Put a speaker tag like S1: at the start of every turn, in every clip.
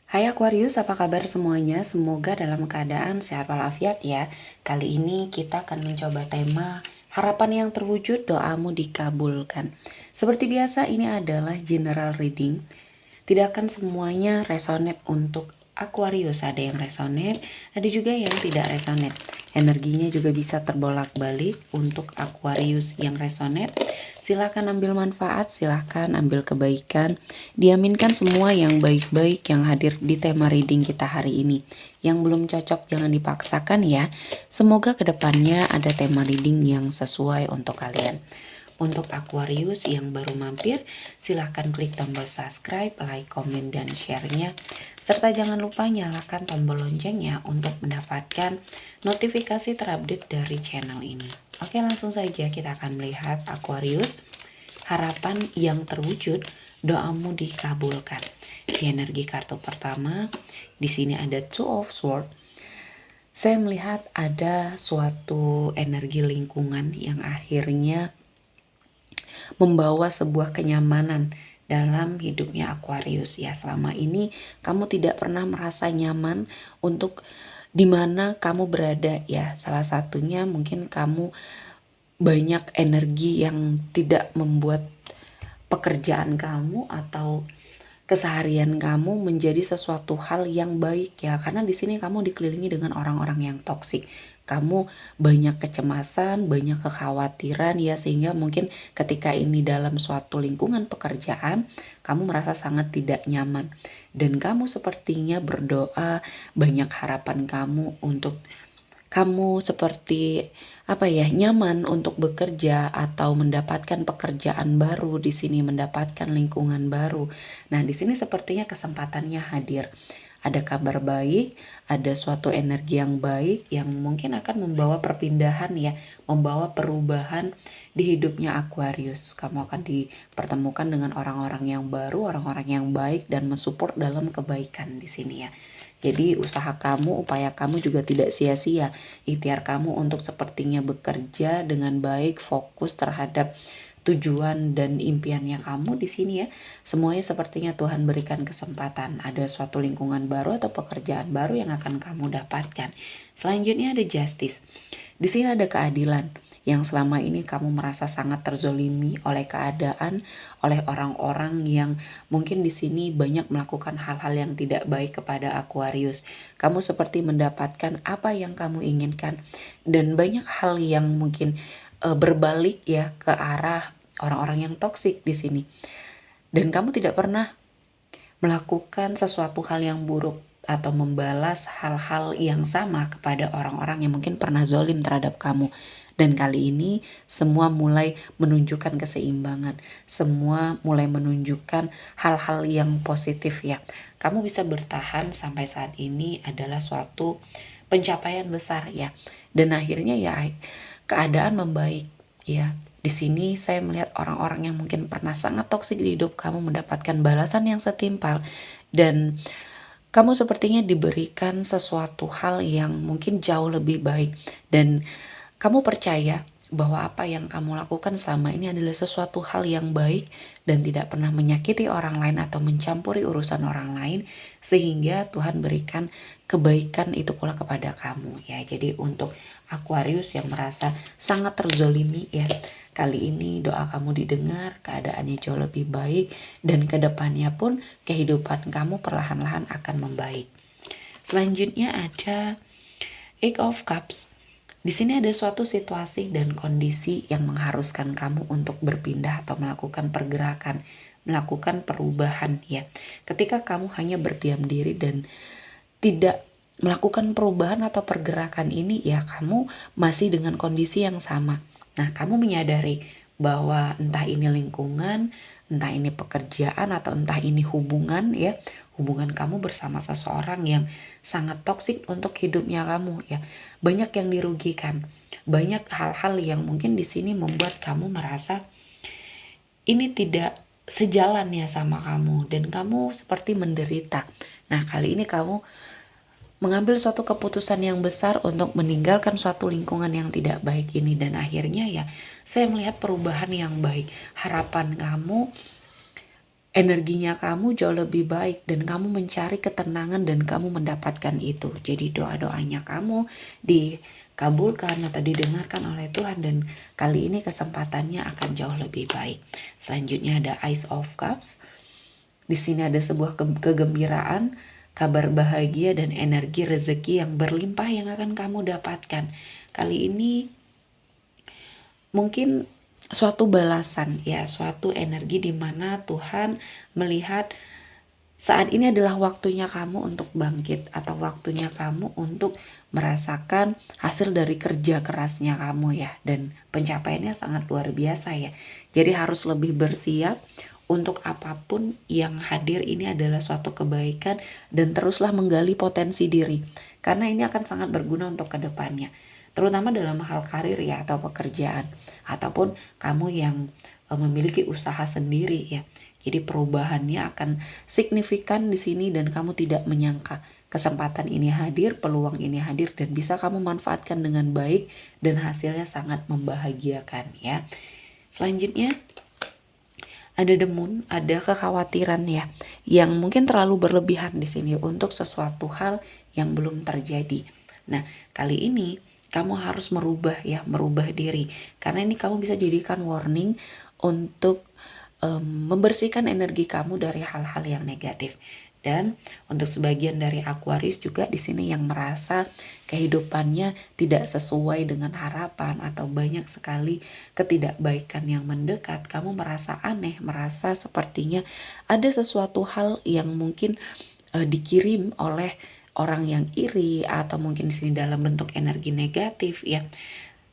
S1: Hai Aquarius, apa kabar semuanya? Semoga dalam keadaan sehat walafiat ya. Kali ini kita akan mencoba tema harapan yang terwujud, doamu dikabulkan. Seperti biasa, ini adalah general reading. Tidak akan semuanya resonate untuk Aquarius, ada yang resonate, ada juga yang tidak resonate. Energinya juga bisa terbolak-balik. Untuk Aquarius yang resonate, silahkan ambil manfaat, silahkan ambil kebaikan. Diaminkan semua yang baik-baik yang hadir di tema reading kita hari ini. Yang belum cocok jangan dipaksakan ya. Semoga kedepannya ada tema reading yang sesuai untuk kalian. Untuk Aquarius yang baru mampir, silahkan klik tombol subscribe, like, komen, dan share-nya. Serta jangan lupa nyalakan tombol loncengnya untuk mendapatkan notifikasi terupdate dari channel ini. Oke, langsung saja kita akan melihat Aquarius. Harapan yang terwujud, doamu dikabulkan. Di energi kartu pertama, di sini ada Two of Swords. Saya melihat ada suatu energi lingkungan yang akhirnya membawa sebuah kenyamanan dalam hidupnya Aquarius ya. Selama ini kamu tidak pernah merasa nyaman untuk di mana kamu berada ya. Salah satunya mungkin kamu banyak energi yang tidak membuat pekerjaan kamu atau keseharian kamu menjadi sesuatu hal yang baik ya, karena di sini kamu dikelilingi dengan orang-orang yang toksik. Kamu banyak kecemasan, banyak kekhawatiran ya, sehingga mungkin ketika ini dalam suatu lingkungan pekerjaan kamu merasa sangat tidak nyaman dan kamu sepertinya berdoa, banyak harapan kamu untuk kamu seperti apa ya, nyaman untuk bekerja atau mendapatkan pekerjaan baru di sini, mendapatkan lingkungan baru. Nah, di sini sepertinya kesempatannya hadir. Ada kabar baik, ada suatu energi yang baik yang mungkin akan membawa perpindahan ya, membawa perubahan di hidupnya Aquarius. Kamu akan dipertemukan dengan orang-orang yang baru, orang-orang yang baik dan mensupport dalam kebaikan di sini ya. Jadi usaha kamu, upaya kamu juga tidak sia-sia. Ikhtiar kamu untuk sepertinya bekerja dengan baik, fokus terhadap tujuan dan impiannya kamu di sini ya. Semuanya sepertinya Tuhan berikan kesempatan. Ada suatu lingkungan baru atau pekerjaan baru yang akan kamu dapatkan. Selanjutnya ada justice. Di sini ada keadilan yang selama ini kamu merasa sangat terzolimi oleh keadaan, oleh orang-orang yang mungkin di sini banyak melakukan hal-hal yang tidak baik kepada Aquarius. Kamu seperti mendapatkan apa yang kamu inginkan dan banyak hal yang mungkin berbalik ya ke arah orang-orang yang toksik di sini. Dan kamu tidak pernah melakukan sesuatu hal yang buruk atau membalas hal-hal yang sama kepada orang-orang yang mungkin pernah zolim terhadap kamu. Dan kali ini semua mulai menunjukkan keseimbangan, semua mulai menunjukkan hal-hal yang positif ya. Kamu bisa bertahan sampai saat ini adalah suatu pencapaian besar ya. Dan akhirnya ya keadaan membaik ya. Di sini saya melihat orang-orang yang mungkin pernah sangat toksik di hidup kamu mendapatkan balasan yang setimpal dan kamu sepertinya diberikan sesuatu hal yang mungkin jauh lebih baik dan kamu percaya bahwa apa yang kamu lakukan selama ini adalah sesuatu hal yang baik dan tidak pernah menyakiti orang lain atau mencampuri urusan orang lain sehingga Tuhan berikan kebaikan itu pula kepada kamu ya. Jadi untuk Aquarius yang merasa sangat terzolimi ya, kali ini doa kamu didengar, keadaannya jauh lebih baik dan kedepannya pun kehidupan kamu perlahan-lahan akan membaik. Selanjutnya ada Eight of Cups. Di sini ada suatu situasi dan kondisi yang mengharuskan kamu untuk berpindah atau melakukan pergerakan, melakukan perubahan ya. Ketika kamu hanya berdiam diri dan tidak melakukan perubahan atau pergerakan ini ya, kamu masih dengan kondisi yang sama. Nah, kamu menyadari bahwa entah ini lingkungan, entah ini pekerjaan atau entah ini hubungan ya, hubungan kamu bersama seseorang yang sangat toksik untuk hidupnya kamu ya. Banyak yang dirugikan, banyak hal-hal yang mungkin di sini membuat kamu merasa ini tidak sejalan ya sama kamu dan kamu seperti menderita. Nah, kali ini kamu mengambil suatu keputusan yang besar untuk meninggalkan suatu lingkungan yang tidak baik ini dan akhirnya ya saya melihat perubahan yang baik. Harapan kamu energinya kamu jauh lebih baik dan kamu mencari ketenangan dan kamu mendapatkan itu. Jadi doa-doanya kamu dikabulkan atau didengarkan oleh Tuhan dan kali ini kesempatannya akan jauh lebih baik. Selanjutnya ada Ace of Cups. Di sini ada sebuah kegembiraan, kabar bahagia dan energi rezeki yang berlimpah yang akan kamu dapatkan. Kali ini mungkin suatu balasan ya, suatu energi di mana Tuhan melihat saat ini adalah waktunya kamu untuk bangkit atau waktunya kamu untuk merasakan hasil dari kerja kerasnya kamu ya, dan pencapaiannya sangat luar biasa ya. Jadi harus lebih bersiap untuk apapun yang hadir. Ini adalah suatu kebaikan dan teruslah menggali potensi diri karena ini akan sangat berguna untuk kedepannya, terutama dalam hal karir ya atau pekerjaan ataupun kamu yang memiliki usaha sendiri ya. Jadi perubahannya akan signifikan di sini dan kamu tidak menyangka kesempatan ini hadir, peluang ini hadir dan bisa kamu manfaatkan dengan baik dan hasilnya sangat membahagiakan ya. Selanjutnya ada the moon, ada kekhawatiran ya, yang mungkin terlalu berlebihan di sini untuk sesuatu hal yang belum terjadi. Nah, kali ini kamu harus merubah ya, merubah diri. Karena ini kamu bisa jadikan warning untuk membersihkan energi kamu dari hal-hal yang negatif. Dan untuk sebagian dari Aquarius juga di sini yang merasa kehidupannya tidak sesuai dengan harapan atau banyak sekali ketidakbaikan yang mendekat, kamu merasa aneh, merasa sepertinya ada sesuatu hal yang mungkin dikirim oleh orang yang iri atau mungkin di sini dalam bentuk energi negatif ya.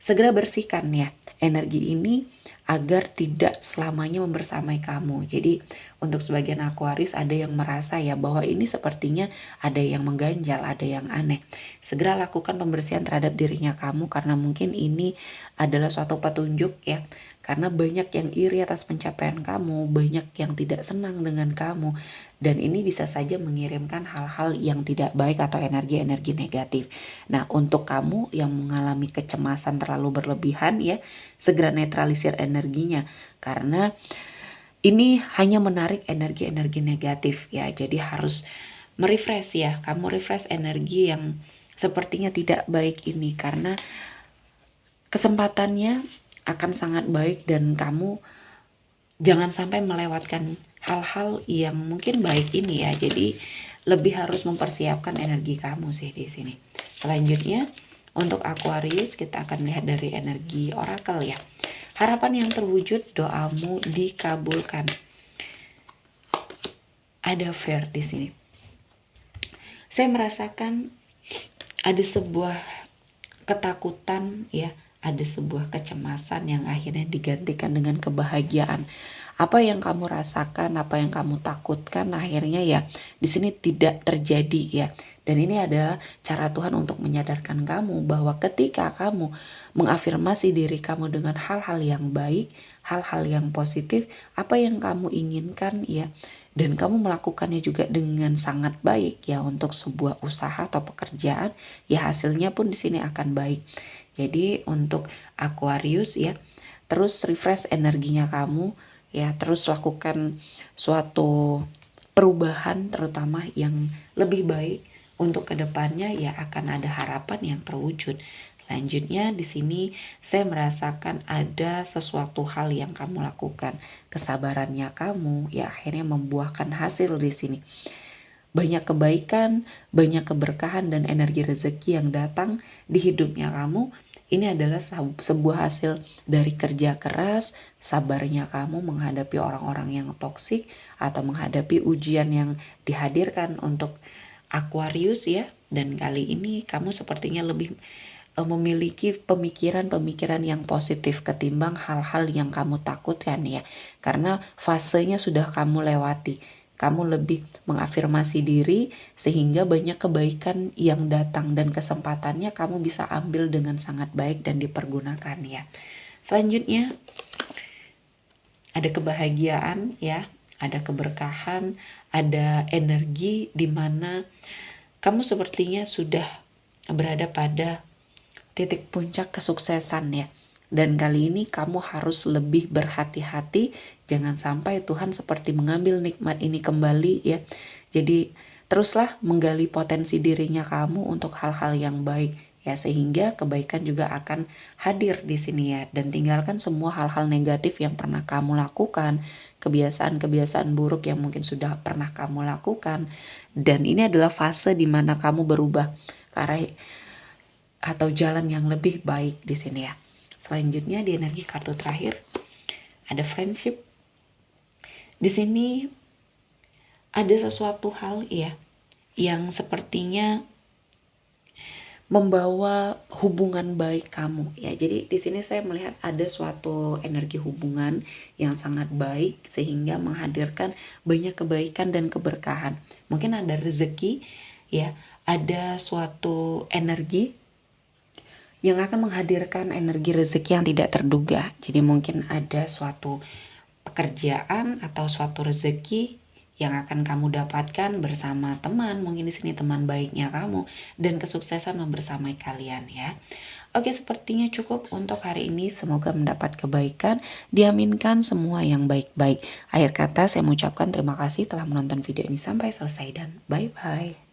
S1: Segera bersihkan ya energi ini agar tidak selamanya membersamai kamu. Jadi untuk sebagian Aquarius ada yang merasa ya bahwa ini sepertinya ada yang mengganjal, ada yang aneh. Segera lakukan pembersihan terhadap dirinya kamu karena mungkin ini adalah suatu petunjuk ya. Karena banyak yang iri atas pencapaian kamu, banyak yang tidak senang dengan kamu. Dan ini bisa saja mengirimkan hal-hal yang tidak baik atau energi-energi negatif. Nah, untuk kamu yang mengalami kecemasan terlalu berlebihan ya, segera netralisir energinya karena ini hanya menarik energi-energi negatif ya. Jadi harus merefresh ya. Kamu refresh energi yang sepertinya tidak baik ini karena kesempatannya akan sangat baik dan kamu jangan sampai melewatkan hal-hal yang mungkin baik ini ya. Jadi lebih harus mempersiapkan energi kamu sih di sini. Selanjutnya untuk Aquarius kita akan lihat dari energi oracle ya. Harapan yang terwujud, doamu dikabulkan. Ada fear di sini. Saya merasakan ada sebuah ketakutan ya, ada sebuah kecemasan yang akhirnya digantikan dengan kebahagiaan. Apa yang kamu rasakan, apa yang kamu takutkan akhirnya ya di sini tidak terjadi ya. Dan ini adalah cara Tuhan untuk menyadarkan kamu bahwa ketika kamu mengafirmasi diri kamu dengan hal-hal yang baik, hal-hal yang positif, apa yang kamu inginkan ya, dan kamu melakukannya juga dengan sangat baik ya untuk sebuah usaha atau pekerjaan, ya hasilnya pun di sini akan baik. Jadi untuk Aquarius ya, terus refresh energinya kamu ya, terus lakukan suatu perubahan terutama yang lebih baik untuk kedepannya ya, akan ada harapan yang terwujud. Selanjutnya di sini saya merasakan ada sesuatu hal yang kamu lakukan, kesabarannya kamu ya akhirnya membuahkan hasil di sini. Banyak kebaikan, banyak keberkahan dan energi rezeki yang datang di hidupnya kamu. Ini adalah sebuah hasil dari kerja keras, sabarnya kamu menghadapi orang-orang yang toksik atau menghadapi ujian yang dihadirkan untuk Aquarius ya. Dan kali ini kamu sepertinya lebih memiliki pemikiran-pemikiran yang positif ketimbang hal-hal yang kamu takutkan ya. Karena fasenya sudah kamu lewati. Kamu lebih mengafirmasi diri sehingga banyak kebaikan yang datang dan kesempatannya kamu bisa ambil dengan sangat baik dan dipergunakan ya. Selanjutnya ada kebahagiaan ya, ada keberkahan, ada energi di mana kamu sepertinya sudah berada pada titik puncak kesuksesan ya. Dan kali ini kamu harus lebih berhati-hati, jangan sampai Tuhan seperti mengambil nikmat ini kembali ya. Jadi teruslah menggali potensi dirinya kamu untuk hal-hal yang baik ya, sehingga kebaikan juga akan hadir di sini ya. Dan tinggalkan semua hal-hal negatif yang pernah kamu lakukan, kebiasaan-kebiasaan buruk yang mungkin sudah pernah kamu lakukan. Dan ini adalah fase di mana kamu berubah ke arah atau jalan yang lebih baik di sini ya. Selanjutnya di energi kartu terakhir ada friendship. Di sini ada sesuatu hal ya yang sepertinya membawa hubungan baik kamu ya. Jadi di sini saya melihat ada suatu energi hubungan yang sangat baik sehingga menghadirkan banyak kebaikan dan keberkahan. Mungkin ada rezeki ya, ada suatu energi yang akan menghadirkan energi rezeki yang tidak terduga. Jadi mungkin ada suatu pekerjaan atau suatu rezeki yang akan kamu dapatkan bersama teman, mungkin di sini teman baiknya kamu, dan kesuksesan membersamai kalian ya. Oke, sepertinya cukup untuk hari ini. Semoga mendapat kebaikan, diaminkan semua yang baik-baik. Akhir kata saya mengucapkan terima kasih telah menonton video ini sampai selesai dan bye-bye.